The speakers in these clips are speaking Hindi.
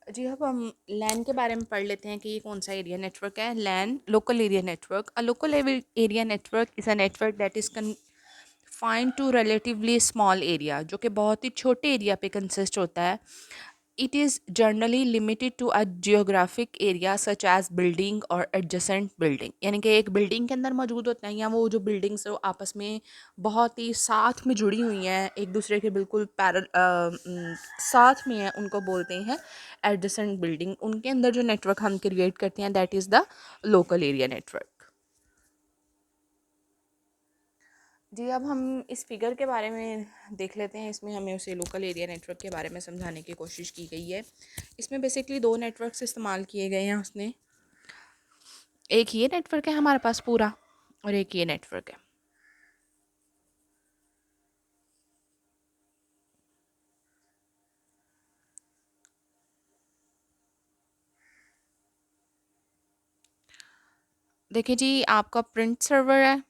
जी, अब हम लैन के बारे में पढ़ लेते हैं कि ये कौन सा एरिया नेटवर्क है। LAN, local area network. A local area network is a network that is confined to relatively small area, जो कि बहुत ही छोटे एरिया पे कंसिस्ट होता है। It is generally limited to a geographic area such as building और एडजेसेंट बिल्डिंग, यानी कि एक बिल्डिंग के अंदर मौजूद होते हैं या वो जो बिल्डिंग्स है वो आपस में बहुत ही साथ में जुड़ी हुई हैं, एक दूसरे के बिल्कुल साथ में हैं, उनको बोलते हैं एडजेसेंट बिल्डिंग। उनके अंदर जो नेटवर्क हम क्रिएट करते हैं that is the local area network. जी, अब हम इस फिगर के बारे में देख लेते हैं। इसमें हमें उसे लोकल एरिया नेटवर्क के बारे में समझाने की कोशिश की गई है। इसमें बेसिकली दो नेटवर्क्स इस्तेमाल किए गए हैं उसने। एक ये नेटवर्क है हमारे पास पूरा, और एक ये नेटवर्क है। देखिए जी, आपका प्रिंट सर्वर है,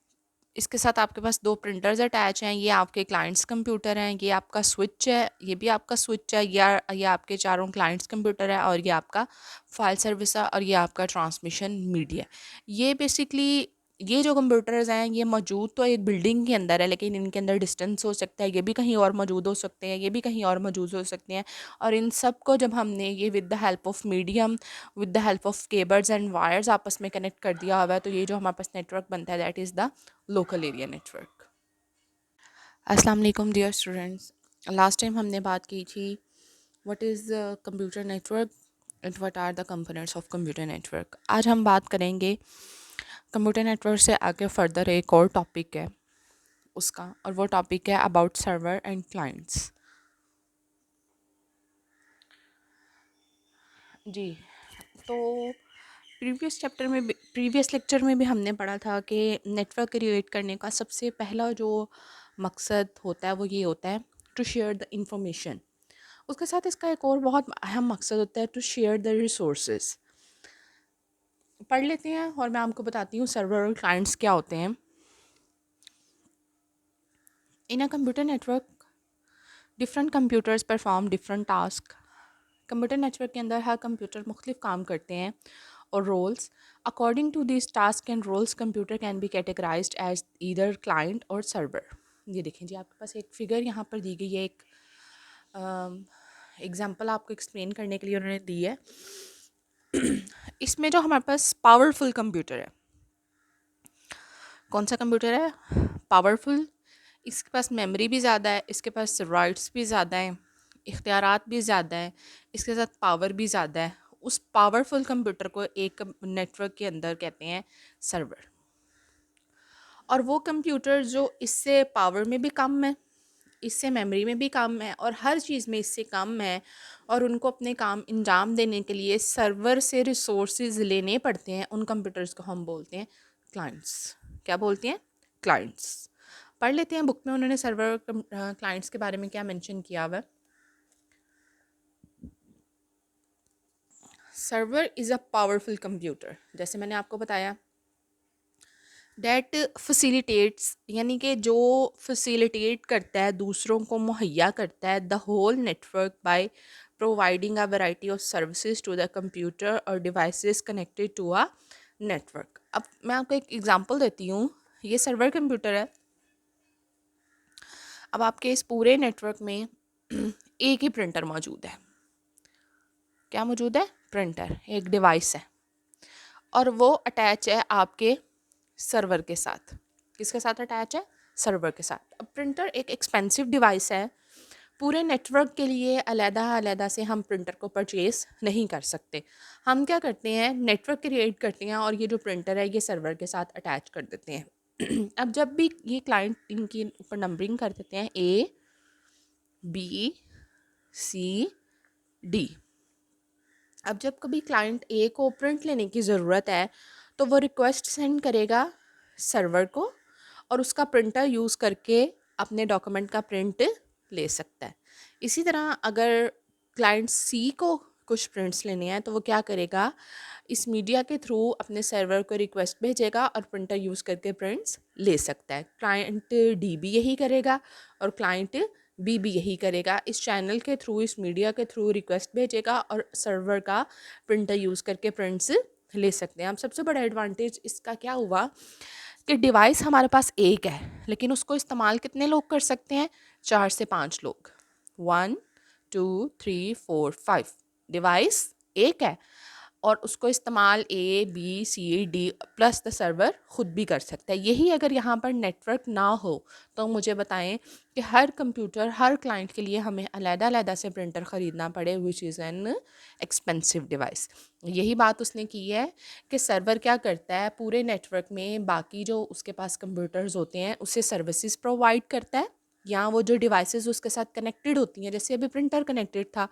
इसके साथ आपके पास दो प्रिंटर्स अटैच हैं। ये आपके क्लाइंट्स कंप्यूटर हैं, ये आपका स्विच है, ये भी आपका स्विच है, या ये आपके चारों क्लाइंट्स कंप्यूटर है, और ये आपका फाइल सर्विस है, और ये आपका ट्रांसमिशन मीडिया। ये बेसिकली ये जो कंप्यूटर्स हैं ये मौजूद तो एक बिल्डिंग के अंदर है, लेकिन इनके अंदर डिस्टेंस हो सकता है, ये भी कहीं और मौजूद हो सकते हैं, ये भी कहीं और मौजूद हो सकते हैं। और इन सब को जब हमने ये with the help of medium, with the help of cables and wires आपस में कनेक्ट कर दिया हुआ है, तो ये जो हमारे पास नेटवर्क बनता है that is the local area network. अस्सलाम वालेकुम डियर स्टूडेंट्स। लास्ट टाइम हमने बात की थी what is computer network and what are the components of computer network. आज हम बात करेंगे कंप्यूटर नेटवर्क से आगे फर्दर एक और टॉपिक है उसका, और वो टॉपिक है अबाउट सर्वर एंड क्लाइंट्स। जी, तो प्रीवियस लेक्चर में भी हमने पढ़ा था कि नेटवर्क क्रिएट करने का सबसे पहला जो मकसद होता है वो ये होता है टू शेयर द इंफॉर्मेशन। उसके साथ इसका एक और बहुत अहम मकसद होता है टू शेयर द रिसोर्सेज। पढ़ लेते हैं और मैं आपको बताती हूँ सर्वर और क्लाइंट्स क्या होते हैं। In a computer network different computers perform different task. Computer network के अंदर हर कंप्यूटर मुख्तलिफ काम करते हैं और roles. According to this task and roles computer can be categorized as either client or server. ये देखें जी, आपके पास एक फिगर यहाँ पर दी गई है, एक एग्जांपल आपको एक्सप्लेन करने के लिए उन्होंने दी है। इसमें जो हमारे पास पावरफुल कंप्यूटर है, कौन सा कंप्यूटर है? पावरफुल। इसके पास मेमोरी भी ज़्यादा है, इसके पास राइट्स भी ज़्यादा हैं, इख्तियारात भी ज़्यादा हैं, इसके साथ पावर भी ज़्यादा है। उस पावरफुल कंप्यूटर को एक नेटवर्क के अंदर कहते हैं सर्वर। और वो कंप्यूटर जो इससे पावर में भी कम है, इससे मेमोरी में भी कम है, और हर चीज़ में इससे कम है, और उनको अपने काम अंजाम देने के लिए सर्वर से रिसोर्सेज लेने पड़ते हैं, उन कंप्यूटर्स को हम बोलते हैं क्लाइंट्स। क्या बोलते हैं? क्लाइंट्स। पढ़ लेते हैं बुक में उन्होंने सर्वर क्लाइंट्स के बारे में क्या मेंशन किया हुआ है। Server is a powerful computer, जैसे मैंने आपको बताया, डेट फैसिलिटेट्स, यानी कि जो फैसिलिटेट करता है, दूसरों को मुहैया करता है the whole network by providing a variety of services to the computer और devices connected to a network. अब मैं आपको एक एग्जांपल देती हूँ। ये सर्वर कंप्यूटर है। अब आपके इस पूरे नेटवर्क में एक ही प्रिंटर मौजूद है। क्या मौजूद है? प्रिंटर, एक डिवाइस है, और वो अटैच है आपके सर्वर के साथ। किसके साथ अटैच है? सर्वर के साथ। अब प्रिंटर एक एक्सपेंसिव डिवाइस है, पूरे नेटवर्क के लिए अलहदा अलहदा से हम प्रिंटर को परचेज़ नहीं कर सकते। हम क्या करते हैं, नेटवर्क क्रिएट करते हैं और ये जो प्रिंटर है ये सर्वर के साथ अटैच कर देते हैं। अब जब भी ये क्लाइंट इनकी ऊपर नंबरिंग कर देते हैं ए बी सी डी। अब जब कभी क्लाइंट ए को प्रिंट लेने की ज़रूरत है तो वो रिक्वेस्ट सेंड करेगा सर्वर को, और उसका प्रिंटर यूज़ करके अपने डॉक्यूमेंट का प्रिंट ले सकता है। इसी तरह अगर क्लाइंट सी को कुछ प्रिंट्स लेने हैं तो वो क्या करेगा, इस मीडिया के थ्रू अपने सर्वर को रिक्वेस्ट भेजेगा और प्रिंटर यूज़ करके प्रिंट्स ले सकता है। क्लाइंट डी भी यही करेगा और क्लाइंट बी भी यही करेगा, इस चैनल के थ्रू, इस मीडिया के थ्रू रिक्वेस्ट भेजेगा और सर्वर का प्रिंटर यूज़ करके प्रिंट्स ले सकते हैं। अब सबसे बड़ा एडवांटेज इसका क्या हुआ कि डिवाइस हमारे पास एक है, लेकिन उसको इस्तेमाल कितने लोग कर सकते हैं? 4 से 5 लोग। 1 2 3 4 5 डिवाइस एक है और उसको इस्तेमाल A B C D plus the server खुद भी कर सकता है। यही अगर यहाँ पर नेटवर्क ना हो तो मुझे बताएं कि हर कंप्यूटर, हर क्लाइंट के लिए हमें अलग-अलग से प्रिंटर ख़रीदना पड़े, which is an expensive device. यही बात उसने की है कि सर्वर क्या करता है, पूरे नेटवर्क में बाकी जो उसके पास कंप्यूटर्स होते हैं उसे सर्विसेज प्रोवाइड करता है, या वो जो डिवाइसेस उसके साथ कनेक्टेड होती हैं, जैसे अभी प्रिंटर कनेक्टेड था,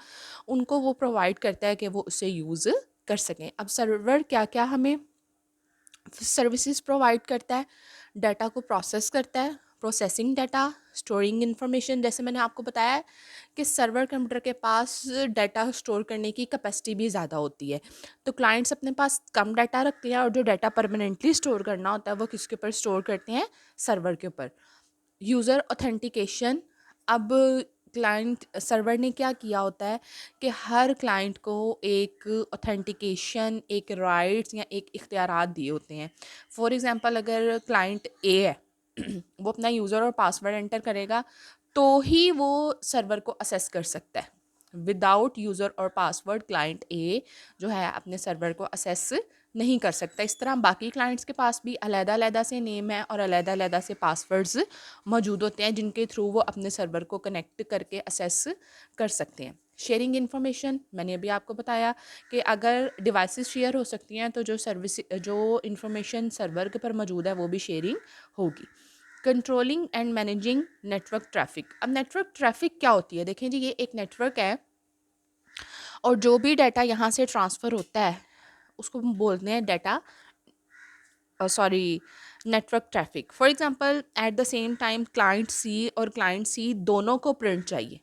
उनको वो प्रोवाइड करता है कि वो उसे यूज़ कर सकें। अब सर्वर क्या क्या हमें सर्विसेज प्रोवाइड करता है? डाटा को प्रोसेस करता है, प्रोसेसिंग डाटा, स्टोरिंग इंफॉर्मेशन। जैसे मैंने आपको बताया कि सर्वर कंप्यूटर के पास डाटा स्टोर करने की कैपेसिटी भी ज़्यादा होती है, तो क्लाइंट्स अपने पास कम डाटा रखते हैं और जो डाटा परमानेंटली स्टोर करना होता है वो किसके ऊपर स्टोर करते हैं? सर्वर के ऊपर। User authentication. अब क्लाइंट सर्वर ने क्या किया होता है कि हर क्लाइंट को एक ऑथेंटिकेशन, एक राइट्स या एक इख्तियारात दिए होते हैं। फॉर एग्जांपल अगर क्लाइंट ए है वो अपना यूज़र और पासवर्ड एंटर करेगा तो ही वो सर्वर को असेस कर सकता है। विदाउट यूज़र और पासवर्ड क्लाइंट ए जो है अपने सर्वर को असेस नहीं कर सकता। इस तरह बाकी क्लाइंट्स के पास भी अलग-अलग से नेम है और अलग-अलग से पासवर्ड्स मौजूद होते हैं जिनके थ्रू वो अपने सर्वर को कनेक्ट करके असेस कर सकते हैं। शेयरिंग इन्फॉर्मेशन, मैंने अभी आपको बताया कि अगर डिवाइसेस शेयर हो सकती हैं तो जो इन्फॉर्मेशन सर्वर के पर मौजूद है वो भी शेयरिंग होगी। Controlling and managing network traffic. अब नेटवर्क ट्रैफिक क्या होती है? देखें जी, ये एक नेटवर्क है और जो भी डाटा यहाँ से ट्रांसफ़र होता है उसको हम बोलते हैं data network traffic. For example at the same time client c और क्लाइंट सी दोनों को प्रिंट चाहिए,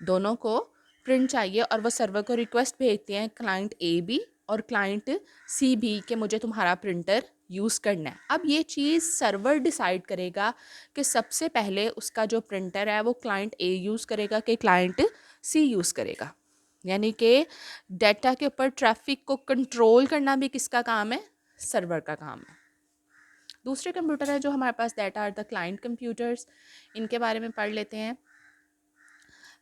दोनों को प्रिंट चाहिए और वो सर्वर को रिक्वेस्ट भेजते हैं, क्लाइंट ए भी और क्लाइंट सी भी, कि मुझे तुम्हारा प्रिंटर यूज़ करना है। अब ये चीज़ सर्वर डिसाइड करेगा कि सबसे पहले उसका जो प्रिंटर है वो क्लाइंट ए यूज़ करेगा कि क्लाइंट सी यूज़ करेगा। यानी कि डाटा के ऊपर ट्रैफिक को कंट्रोल करना भी किसका काम है? सर्वर का काम है। दूसरे कंप्यूटर है जो हमारे पास, data are the client computers. इनके बारे में पढ़ लेते हैं।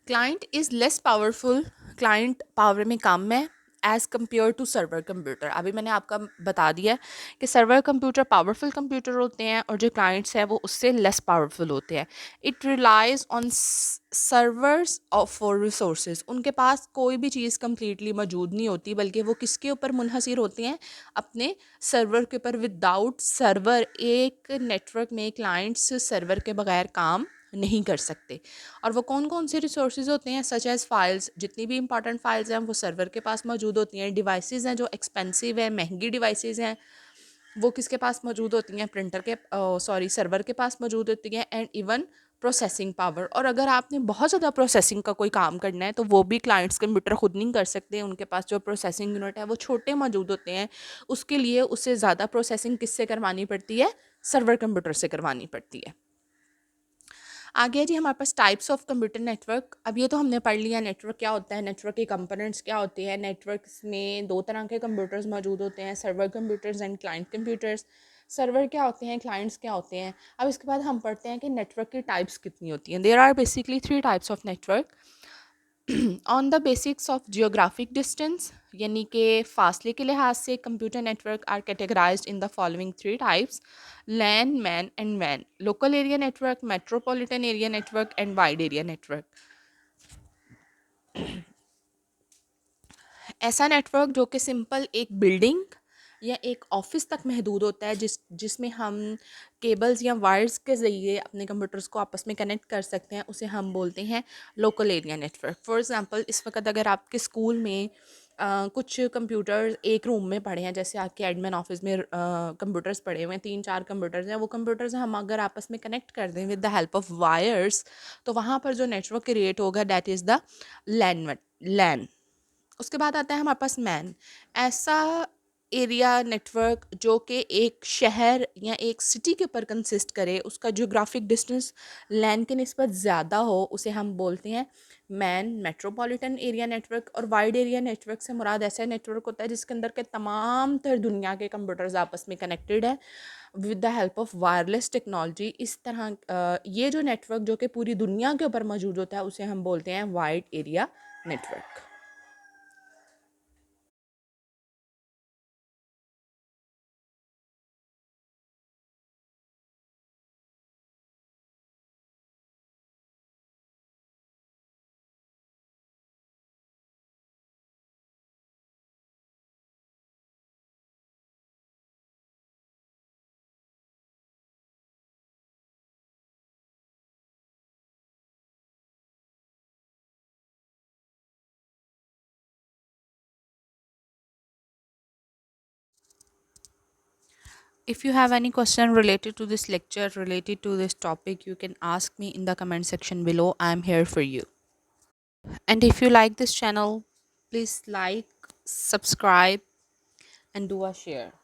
Client is less powerful, client power में कम है as compare to server computer. अभी मैंने आपका बता दिया कि सर्वर कंप्यूटर पावरफुल कंप्यूटर होते हैं और जो क्लाइंट्स हैं वो उससे लेस पावरफुल होते हैं। It relies on servers of for resources. उनके पास कोई भी चीज़ कम्प्लीटली मौजूद नहीं होती, बल्कि वो किसके ऊपर मुनहसर होते हैं? अपने सर्वर के ऊपर। विदाउट सर्वर एक नेटवर्क में क्लाइंट्स सर्वर के बगैर काम नहीं कर सकते। और वो कौन कौन से रिसोर्सेज होते हैं? सच एज़ फाइल्स, जितनी भी इंपॉर्टेंट फाइल्स हैं वो सर्वर के पास मौजूद होती हैं। डिवाइसेस हैं जो एक्सपेंसिव है, महंगी डिवाइसेस हैं, वो किसके पास मौजूद होती हैं? प्रिंटर के सर्वर के पास मौजूद होती हैं। And even processing power. और अगर आपने बहुत ज़्यादा प्रोसेसिंग का कोई काम करना है तो वो भी क्लाइंट्स कंप्यूटर खुद नहीं कर सकते, उनके पास जो प्रोसेसिंग यूनिट है वो छोटे मौजूद होते हैं। उसके लिए उससे ज़्यादा प्रोसेसिंग किससे करवानी पड़ती है? सर्वर कंप्यूटर से करवानी पड़ती है। आगे है जी हमारे पास टाइप्स ऑफ कंप्यूटर नेटवर्क। अब ये तो हमने पढ़ लिया नेटवर्क क्या होता है, नेटवर्क के कंपोनेंट्स क्या होते हैं। नेटवर्क्स में दो तरह के कंप्यूटर्स मौजूद होते हैं, server computers and client computers. Server क्या होते हैं, क्लाइंट्स क्या होते हैं। अब इसके बाद हम पढ़ते हैं कि नेटवर्क की टाइप्स कितनी होती हैं। There are basically 3 types of network. On the basics of geographic distance, यानी कि फासले के लिहाज से computer network are categorised in the following 3 types: LAN, MAN and वैन, local area network, metropolitan area network and wide area network. ऐसा नेटवर्क जो कि सिंपल एक बिल्डिंग या एक ऑफिस तक महदूद होता है, जिसमें हम केबल्स या वायर्स के ज़रिए अपने कंप्यूटर्स को आपस में कनेक्ट कर सकते हैं, उसे हम बोलते हैं local area network. For example इस वक्त अगर आपके स्कूल में कुछ कंप्यूटर एक रूम में पड़े हैं, जैसे आपके एडमिन ऑफिस में कंप्यूटर्स पड़े हुए हैं, 3-4 कंप्यूटर्स हैं, वो कंप्यूटर्स हम अगर आपस में कनेक्ट कर दें with the help of wires, तो वहाँ पर जो नेटवर्क क्रिएट होगा दैट इज़ द लैन। उसके बाद आता है हमारे पास मैन। ऐसा एरिया नेटवर्क जो कि एक शहर या एक सिटी के ऊपर कंसिस्ट करे, उसका जियोग्राफिक डिस्टेंस लैंड के निस्बत ज़्यादा हो, उसे हम बोलते हैं मैन मेट्रोपॉलिटन एरिया नेटवर्क। और वाइड एरिया नेटवर्क से मुराद ऐसा नेटवर्क होता है जिसके अंदर के तमाम तर दुनिया के कंप्यूटर्स आपस में कनेक्टेड है with the help of wireless technology. इस तरह ये जो नेटवर्क जो कि पूरी दुनिया के ऊपर मौजूद होता है उसे हम बोलते हैं wide area network. If you have any question related to this lecture, related to this topic, you can ask me in the comment section below. I am here for you. And if you like this channel, please like, subscribe, and do a share.